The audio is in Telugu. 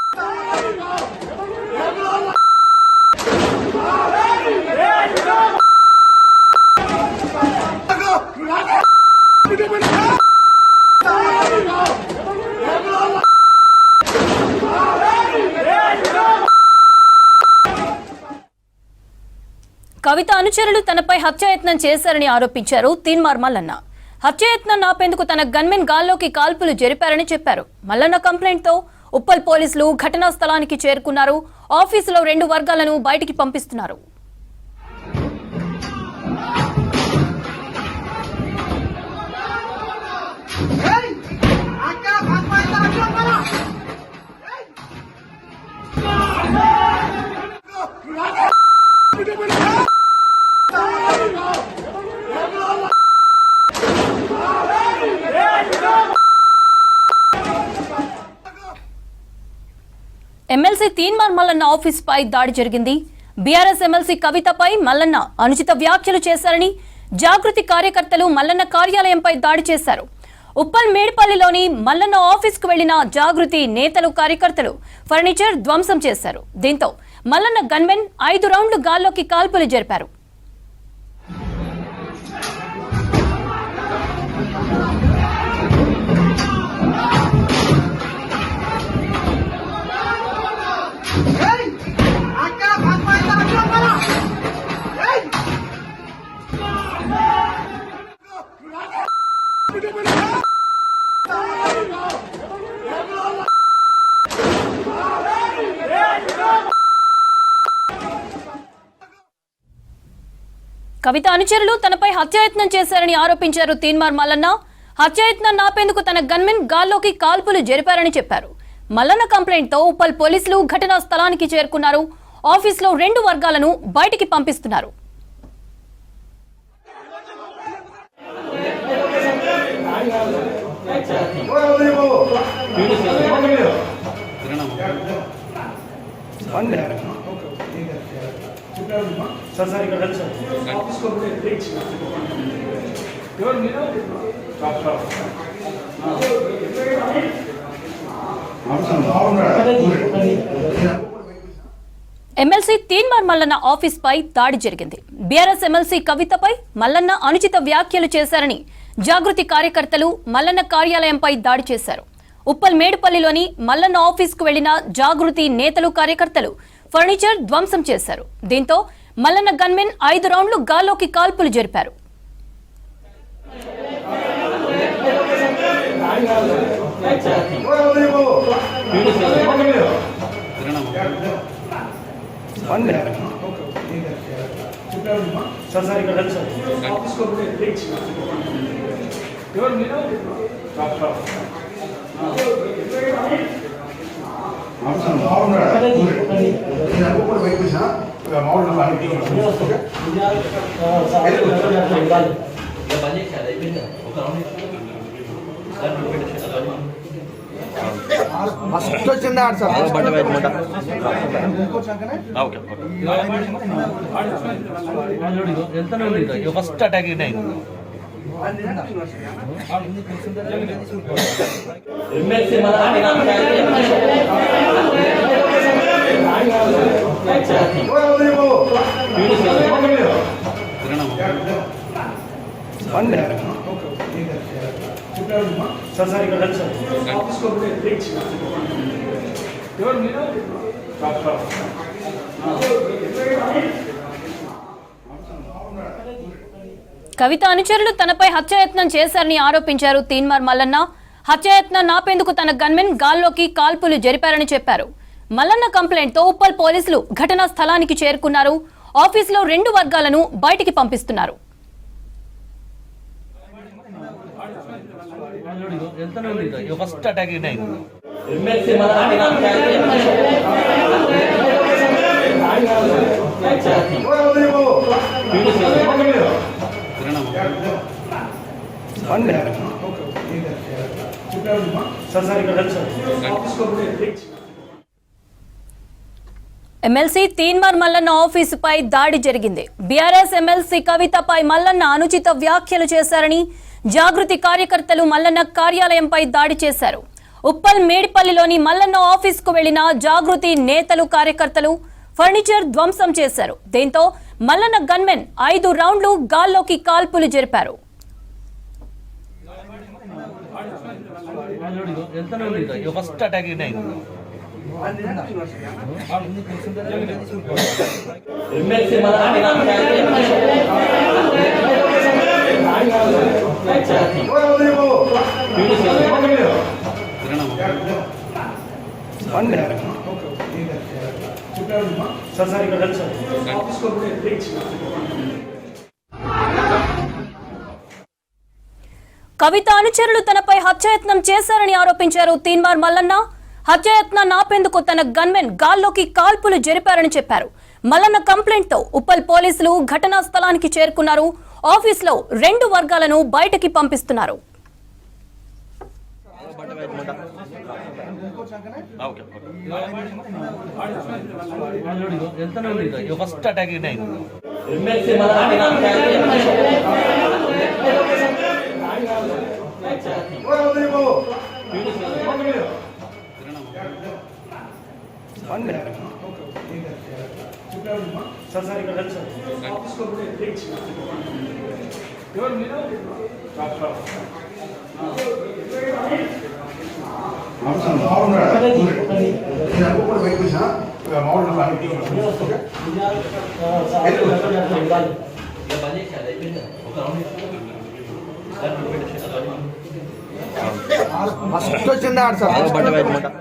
కవిత అనుచరులు తనపై హత్యాయత్నం చేశారని ఆరోపించారు తీన్మార్ మల్లన్న. హత్యాయత్నం ఆపేందుకు తన గన్మెన్ గాల్లోకి కాల్పులు జరిపారని చెప్పారు. మల్లన్న కంప్లైంట్ తో ఉప్పల్ పోలీసులు ఘటనా స్థలానికి చేరుకున్నారు. ఆఫీసులో 2 వర్గాలను బయటికి పంపిస్తున్నారు. ఎమ్మెల్సీ తీన్మార్ మల్లన్న ఆఫీస్ పై దాడి జరిగింది. బీఆర్ఎస్ ఎమ్మెల్సీ కవితపై మల్లన్న అనుచిత వ్యాఖ్యలు చేశారని జాగృతి కార్యకర్తలు మల్లన్న కార్యాలయంపై దాడి చేశారు. ఉప్పల్ మేడిపల్లిలోని మల్లన్న ఆఫీస్ కు వెళ్లిన జాగృతి నేతలు కార్యకర్తలు ఫర్నిచర్ ధ్వంసం చేశారు. దీంతో మల్లన్న గన్మెన్ 5 రౌండ్లు గాల్లోకి కాల్పులు జరిపారు. కవిత అనుచరులు తనపై హత్యాయత్నం చేశారని ఆరోపించారు తీన్మార్ మల్లన్న. హత్యాయత్నాన్ని ఆపేందుకు తన గన్మెన్ గాల్లోకి కాల్పులు జరిపారని చెప్పారు. మల్లన్న కంప్లైంట్ తో ఉప్పల్ పోలీసులు ఘటనా స్థలానికి చేరుకున్నారు. ఆఫీసులో 2 వర్గాలను బయటికి పంపిస్తున్నారు. ఎమ్మెల్సీ తీన్మార్ మల్లన్న ఆఫీస్ పై దాడి జరిగింది. బీఆర్ఎస్ ఎమ్మెల్సీ కవితపై మల్లన్న అనుచిత వ్యాఖ్యలు చేశారని జాగృతి కార్యకర్తలు మల్లన్న కార్యాలయంపై దాడి చేశారు. ఉప్పల్ మేడిపల్లిలోని మల్లన్న ఆఫీస్ కు వెళ్లిన జాగృతి నేతలు కార్యకర్తలు ఫర్నిచర్ ధ్వంసం చేశారు. దీంతో మల్లన్న గన్మెన్ 5 రౌండ్లు గాల్లోకి కాల్పులు జరిపారు. ఫస్ట్ వచ్చిందా ఫస్ట్ అటాక్ కవిత అనుచరులు తనపై హత్యాయత్నం చేశారని ఆరోపించారు తీన్మార్ మల్లన్న. హత్యాయత్నాన్ని ఆపేందుకు తన గన్మెన్ గాల్లోకి కాల్పులు జరిపారని చెప్పారు. మల్లన్న కంప్లైంట్ తో ఉప్పల్ పోలీసులు ఘటనా స్థలానికి చేరుకున్నారు. ఆఫీసులో 2 వర్గాలను బయటికి పంపిస్తున్నారు. First attack MLC Teenmar Mallanna ఆఫీసుపై దాడి జరిగింది. బీఆర్ఎస్ ఎమ్మెల్సీ కవితపై మల్లన్న అనుచిత వ్యాఖ్యలు చేశారని జాగృతి కార్యకర్తలు మల్లన్న కార్యాలయంపై దాడి చేశారు. ఉప్పల్ మేడిపల్లిలోని మల్లన్న ఆఫీస్ కు వెళ్లిన జాగృతి నేతలు కార్యకర్తలు ఫర్నిచర్ ధ్వంసం చేశారు. దీంతో మల్లన్న గన్మెన్ 5 రౌండ్లు గాల్లోకి కాల్పులు జరిపారు. ఫస్ట్ అటాక్ కవిత అనుచరులు తనపై హత్యాయత్నం చేశారని ఆరోపించారు తీన్మార్ మల్లన్న. హత్యాయత్నాన్ని ఆపేందుకు తన గన్మెన్ గాల్లోకి కాల్పులు జరిపారని చెప్పారు. మల్లన్న కంప్లైంట్ తో ఉప్పల్ పోలీసులు ఘటనా స్థలానికి చేరుకున్నారు. ఆఫీసులో 2 వర్గాలను బయటకి పంపిస్తున్నారు. ఫస్ట్ అటాక్ ఫస్ట్ వచ్చిందా సార్.